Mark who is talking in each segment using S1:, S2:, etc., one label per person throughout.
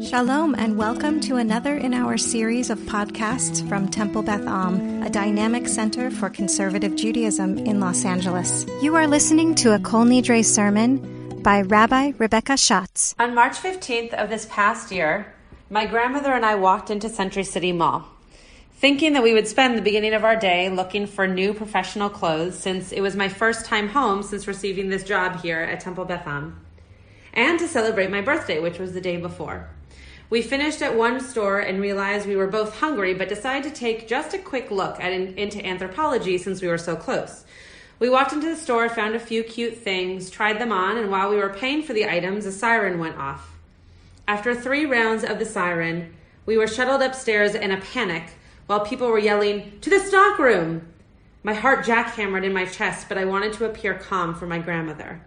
S1: Shalom and welcome to another in our series of podcasts from Temple Beth Am, a dynamic center for conservative Judaism in Los Angeles. You are listening to a Kol Nidre sermon by Rabbi Rebecca Schatz.
S2: On March 15th of this past year, my grandmother and I walked into Century City Mall, thinking that we would spend the beginning of our day looking for new professional clothes since it was my first time home since receiving this job here at Temple Beth Am, and to celebrate my birthday, which was the day before. We finished at one store and realized we were both hungry, but decided to take just a quick look into Anthropology since we were so close. We walked into the store, found a few cute things, tried them on, and while we were paying for the items, a siren went off. After 3 rounds of the siren, we were shuttled upstairs in a panic while people were yelling, "To the stock room!" My heart jackhammered in my chest, but I wanted to appear calm for my grandmother.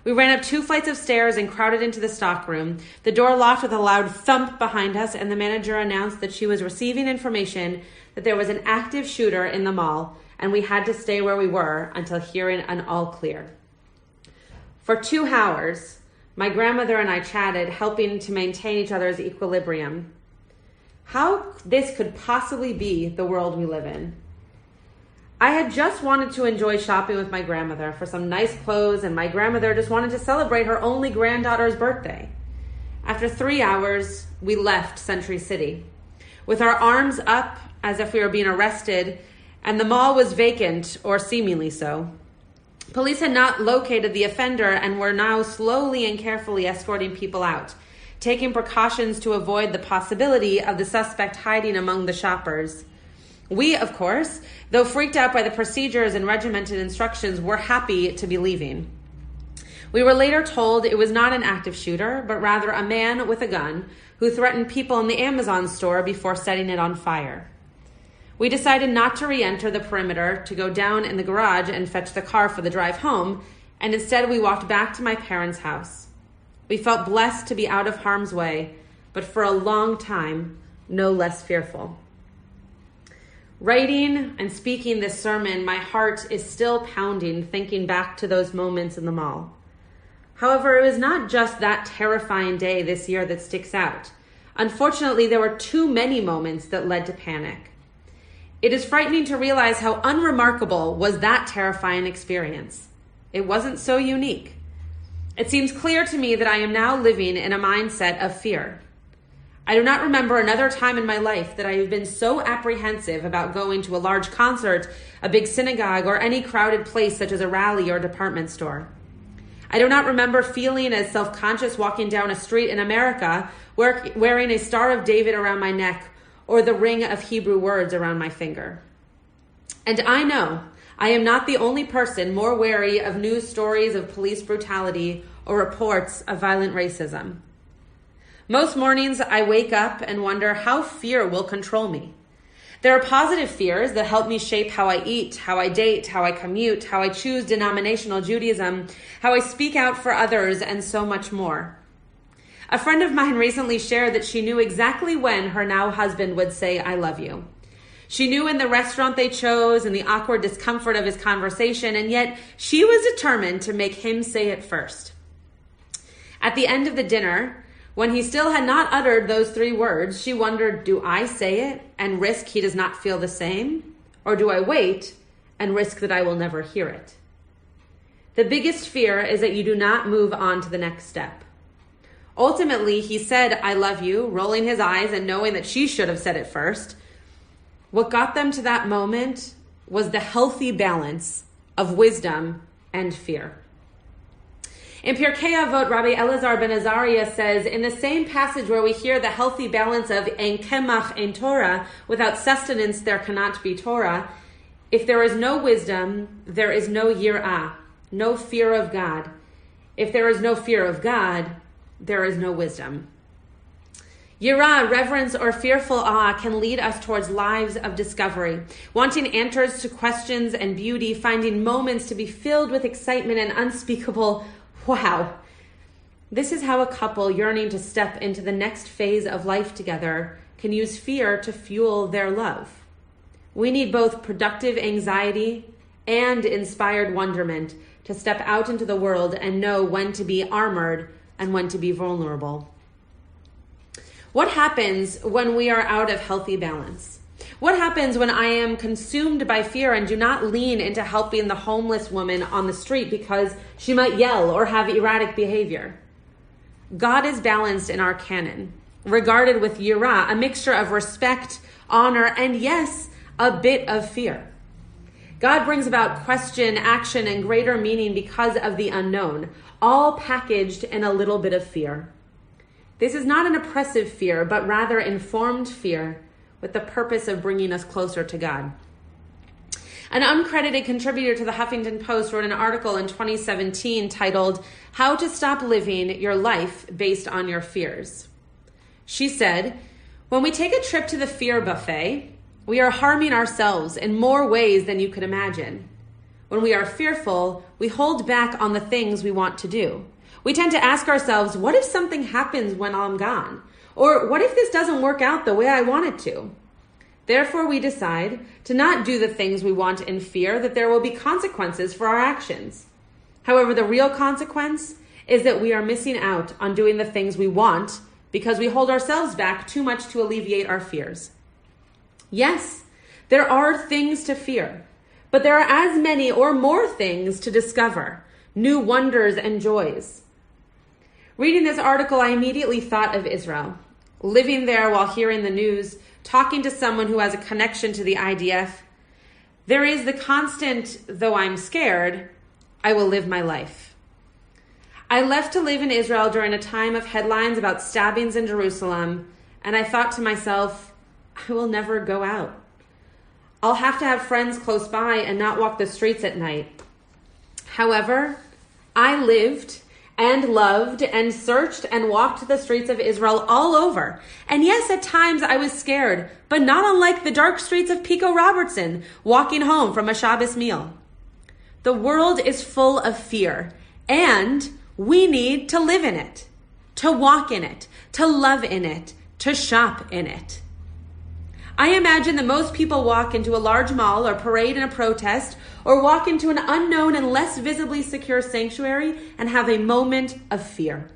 S2: We ran up 2 flights of stairs and crowded into the stockroom. The door locked with a loud thump behind us, and the manager announced that she was receiving information that there was an active shooter in the mall, and we had to stay where we were until hearing an all clear. For 2 hours, my grandmother and I chatted, helping to maintain each other's equilibrium. How this could possibly be the world we live in. I had just wanted to enjoy shopping with my grandmother for some nice clothes, and my grandmother just wanted to celebrate her only granddaughter's birthday. After 3 hours, we left Century City, with our arms up as if we were being arrested, and the mall was vacant, or seemingly so. Police had not located the offender and were now slowly and carefully escorting people out, taking precautions to avoid the possibility of the suspect hiding among the shoppers. We, of course, though freaked out by the procedures and regimented instructions, were happy to be leaving. We were later told it was not an active shooter, but rather a man with a gun who threatened people in the Amazon store before setting it on fire. We decided not to re-enter the perimeter, to go down in the garage and fetch the car for the drive home, and instead we walked back to my parents' house. We felt blessed to be out of harm's way, but for a long time, no less fearful. Writing and speaking this sermon, my heart is still pounding thinking back to those moments in the mall. However, it was not just that terrifying day this year that sticks out. Unfortunately, there were too many moments that led to panic. It is frightening to realize how unremarkable was that terrifying experience. It wasn't so unique. It seems clear to me that I am now living in a mindset of fear. I do not remember another time in my life that I have been so apprehensive about going to a large concert, a big synagogue, or any crowded place such as a rally or department store. I do not remember feeling as self-conscious walking down a street in America wearing a Star of David around my neck or the ring of Hebrew words around my finger. And I know I am not the only person more wary of news stories of police brutality or reports of violent racism. Most mornings I wake up and wonder how fear will control me. There are positive fears that help me shape how I eat, how I date, how I commute, how I choose denominational Judaism, how I speak out for others, and so much more. A friend of mine recently shared that she knew exactly when her now husband would say, "I love you." She knew in the restaurant they chose and the awkward discomfort of his conversation, and yet she was determined to make him say it first. At the end of the dinner, when he still had not uttered those 3 words, she wondered, do I say it and risk he does not feel the same? Or do I wait and risk that I will never hear it? The biggest fear is that you do not move on to the next step. Ultimately, he said, "I love you," rolling his eyes and knowing that she should have said it first. What got them to that moment was the healthy balance of wisdom and fear. In Pirkei Avot, Rabbi Elazar ben Azariah says, in the same passage where we hear the healthy balance of ein kemach, ein Torah, without sustenance there cannot be Torah, if there is no wisdom, there is no yirah, no fear of God. If there is no fear of God, there is no wisdom. Yirah, reverence or fearful awe, can lead us towards lives of discovery, wanting answers to questions and beauty, finding moments to be filled with excitement and unspeakable wow. This is how a couple yearning to step into the next phase of life together can use fear to fuel their love. We need both productive anxiety and inspired wonderment to step out into the world and know when to be armored and when to be vulnerable. What happens when we are out of healthy balance? What happens when I am consumed by fear and do not lean into helping the homeless woman on the street because she might yell or have erratic behavior? God is balanced in our canon, regarded with yirah, a mixture of respect, honor, and yes, a bit of fear. God brings about question, action, and greater meaning because of the unknown, all packaged in a little bit of fear. This is not an oppressive fear, but rather informed fear with the purpose of bringing us closer to God. An uncredited contributor to the Huffington Post wrote an article in 2017 titled, "How to Stop Living Your Life Based on Your Fears." She said, "When we take a trip to the fear buffet, we are harming ourselves in more ways than you could imagine. When we are fearful, we hold back on the things we want to do. We tend to ask ourselves, what if something happens when I'm gone? Or what if this doesn't work out the way I want it to? Therefore, we decide to not do the things we want in fear that there will be consequences for our actions. However, the real consequence is that we are missing out on doing the things we want because we hold ourselves back too much to alleviate our fears. Yes, there are things to fear, but there are as many or more things to discover, new wonders and joys." Reading this article, I immediately thought of Israel. Living there while hearing the news, talking to someone who has a connection to the IDF, there is the constant, though I'm scared, I will live my life. I left to live in Israel during a time of headlines about stabbings in Jerusalem, and I thought to myself, I will never go out. I'll have to have friends close by and not walk the streets at night. However, I lived and loved and searched and walked the streets of Israel all over. And yes, at times I was scared, but not unlike the dark streets of Pico Robertson walking home from a Shabbos meal. The world is full of fear, and we need to live in it, to walk in it, to love in it, to shop in it. I imagine that most people walk into a large mall or parade in a protest or walk into an unknown and less visibly secure sanctuary and have a moment of fear.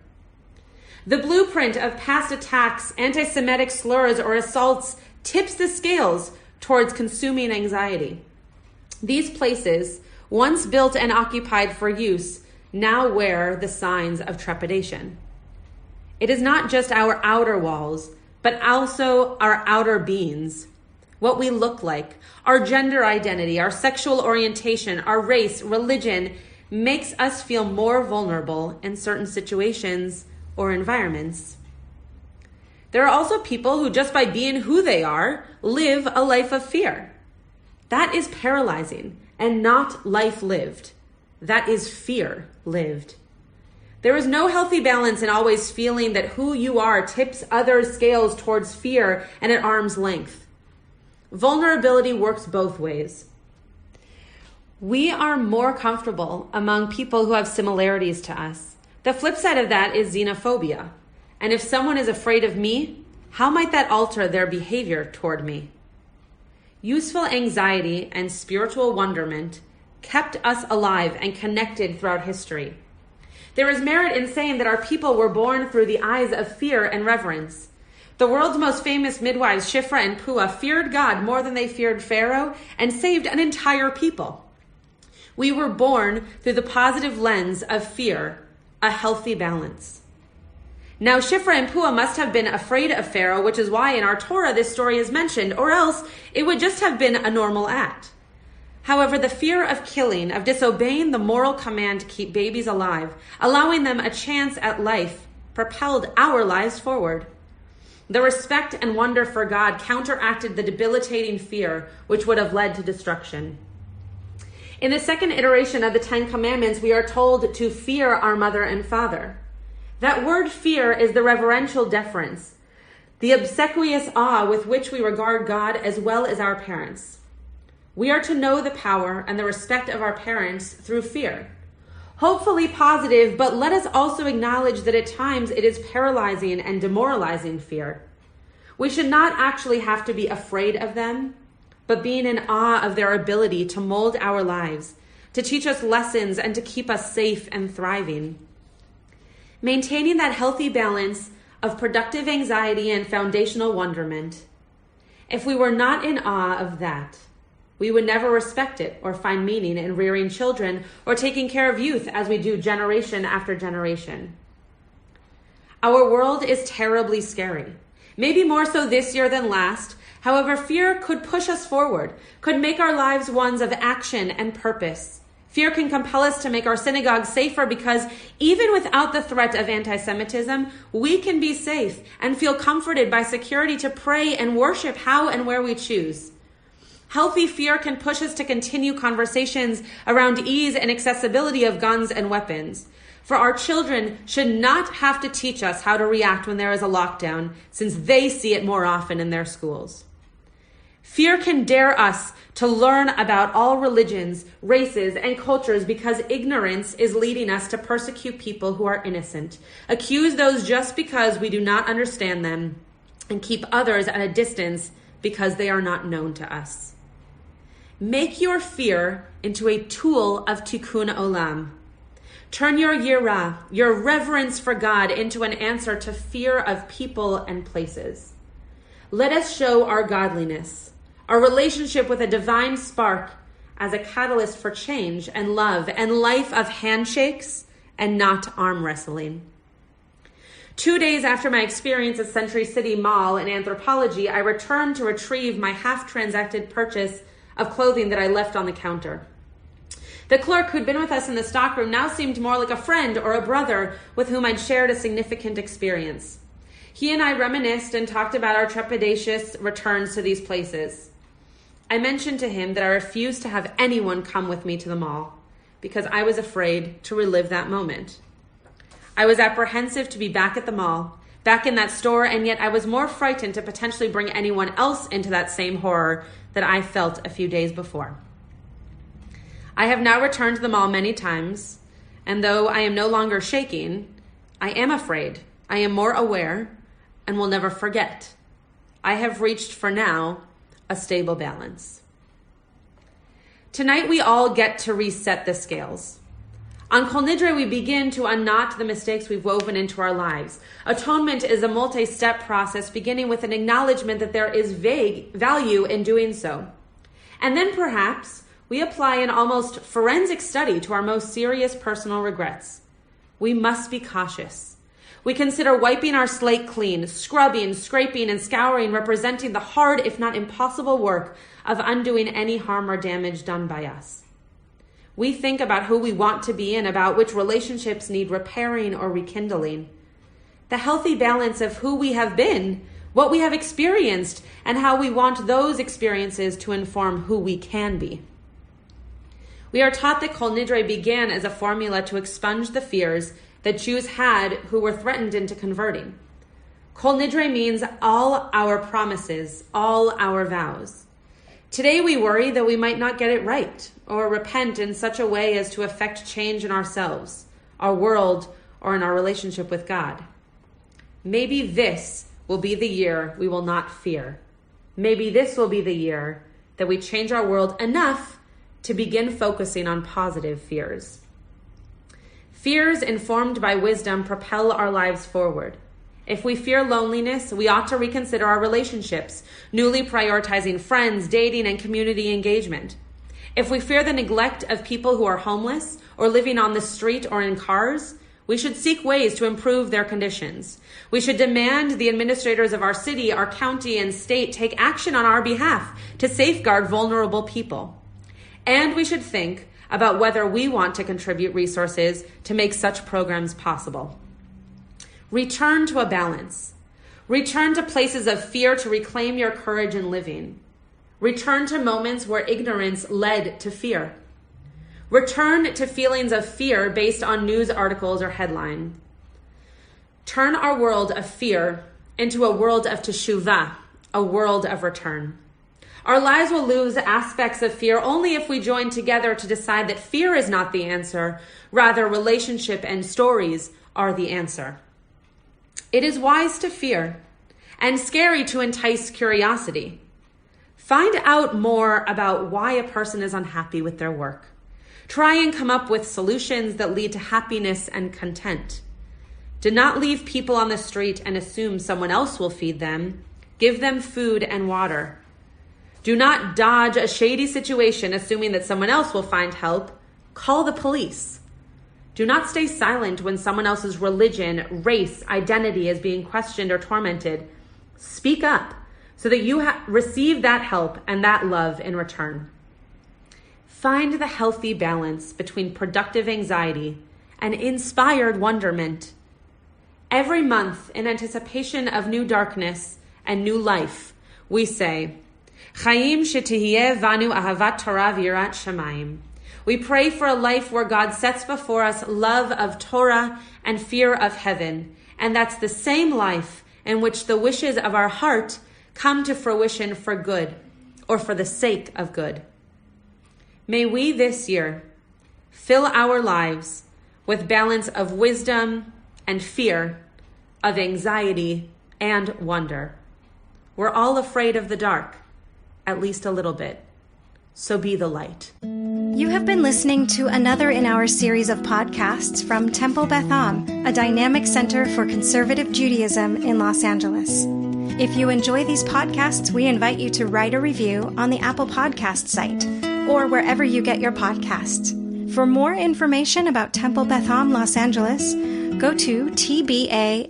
S2: The blueprint of past attacks, anti-Semitic slurs, or assaults tips the scales towards consuming anxiety. These places, once built and occupied for use, now wear the signs of trepidation. It is not just our outer walls, but also our outer beings, what we look like, our gender identity, our sexual orientation, our race, religion, makes us feel more vulnerable in certain situations or environments. There are also people who, just by being who they are, live a life of fear. That is paralyzing and not life lived. That is fear lived. There is no healthy balance in always feeling that who you are tips other scales towards fear and at arm's length. Vulnerability works both ways. We are more comfortable among people who have similarities to us. The flip side of that is xenophobia. And if someone is afraid of me, how might that alter their behavior toward me? Useful anxiety and spiritual wonderment kept us alive and connected throughout history. There is merit in saying that our people were born through the eyes of fear and reverence. The world's most famous midwives, Shifra and Puah, feared God more than they feared Pharaoh and saved an entire people. We were born through the positive lens of fear, a healthy balance. Now, Shifra and Puah must have been afraid of Pharaoh, which is why in our Torah this story is mentioned, or else it would just have been a normal act. However, the fear of killing, of disobeying the moral command to keep babies alive, allowing them a chance at life, propelled our lives forward. The respect and wonder for God counteracted the debilitating fear which would have led to destruction. In the second iteration of the Ten Commandments, we are told to fear our mother and father. That word fear is the reverential deference, the obsequious awe with which we regard God as well as our parents. We are to know the power and the respect of our parents through fear. Hopefully positive, but let us also acknowledge that at times it is paralyzing and demoralizing fear. We should not actually have to be afraid of them, but being in awe of their ability to mold our lives, to teach us lessons, and to keep us safe and thriving. Maintaining that healthy balance of productive anxiety and foundational wonderment, if we were not in awe of that, we would never respect it or find meaning in rearing children or taking care of youth as we do generation after generation. Our world is terribly scary, maybe more so this year than last. However, fear could push us forward, could make our lives ones of action and purpose. Fear can compel us to make our synagogues safer because even without the threat of anti-Semitism, we can be safe and feel comforted by security to pray and worship how and where we choose. Healthy fear can push us to continue conversations around ease and accessibility of guns and weapons. For our children should not have to teach us how to react when there is a lockdown, since they see it more often in their schools. Fear can dare us to learn about all religions, races, and cultures because ignorance is leading us to persecute people who are innocent, accuse those just because we do not understand them, and keep others at a distance because they are not known to us. Make your fear into a tool of tikkun olam. Turn your yirah, your reverence for God, into an answer to fear of people and places. Let us show our godliness, our relationship with a divine spark, as a catalyst for change and love and life of handshakes and not arm wrestling. 2 days after my experience at Century City Mall in Anthropology, I returned to retrieve my half-transacted purchase of clothing that I left on the counter. The clerk who'd been with us in the stockroom now seemed more like a friend or a brother with whom I'd shared a significant experience. He and I reminisced and talked about our trepidatious returns to these places. I mentioned to him that I refused to have anyone come with me to the mall because I was afraid to relive that moment. I was apprehensive to be back at the mall, back in that store, and yet I was more frightened to potentially bring anyone else into that same horror that I felt a few days before. I have now returned to the mall many times, and though I am no longer shaking, I am afraid. I am more aware and will never forget. I have reached, for now, a stable balance. Tonight we all get to reset the scales. On Kol Nidre, we begin to unknot the mistakes we've woven into our lives. Atonement is a multi-step process, beginning with an acknowledgement that there is vague value in doing so. And then perhaps we apply an almost forensic study to our most serious personal regrets. We must be cautious. We consider wiping our slate clean, scrubbing, scraping, and scouring, representing the hard, if not impossible, work of undoing any harm or damage done by us. We think about who we want to be and about which relationships need repairing or rekindling. The healthy balance of who we have been, what we have experienced, and how we want those experiences to inform who we can be. We are taught that Kol Nidre began as a formula to expunge the fears that Jews had who were threatened into converting. Kol Nidre means all our promises, all our vows. Today we worry that we might not get it right or repent in such a way as to affect change in ourselves, our world, or in our relationship with God. Maybe this will be the year we will not fear. Maybe this will be the year that we change our world enough to begin focusing on positive fears. Fears informed by wisdom propel our lives forward. If we fear loneliness, we ought to reconsider our relationships, newly prioritizing friends, dating, and community engagement. If we fear the neglect of people who are homeless or living on the street or in cars, we should seek ways to improve their conditions. We should demand the administrators of our city, our county, and state take action on our behalf to safeguard vulnerable people. And we should think about whether we want to contribute resources to make such programs possible. Return to a balance. Return to places of fear to reclaim your courage in living. Return to moments where ignorance led to fear. Return to feelings of fear based on news articles or headline. Turn our world of fear into a world of teshuvah, a world of return. Our lives will lose aspects of fear only if we join together to decide that fear is not the answer, rather relationship and stories are the answer. It is wise to fear and scary to entice curiosity. Find out more about why a person is unhappy with their work. Try and come up with solutions that lead to happiness and content. Do not leave people on the street and assume someone else will feed them. Give them food and water. Do not dodge a shady situation assuming that someone else will find help. Call the police. Do not stay silent when someone else's religion, race, identity is being questioned or tormented. Speak up so that you receive that help and that love in return. Find the healthy balance between productive anxiety and inspired wonderment. Every month, in anticipation of new darkness and new life, we say, Chaim shetihiyeh vanu ahavat Torah v'yirat shamayim. We pray for a life where God sets before us love of Torah and fear of heaven. And that's the same life in which the wishes of our heart come to fruition for good or for the sake of good. May we this year fill our lives with balance of wisdom and fear, of anxiety and wonder. We're all afraid of the dark, at least a little bit. So be the light.
S1: You have been listening to another in our series of podcasts from Temple Beth Am, a dynamic center for conservative Judaism in Los Angeles. If you enjoy these podcasts, we invite you to write a review on the Apple Podcast site or wherever you get your podcasts. For more information about Temple Beth Am Los Angeles, go to tbala.org.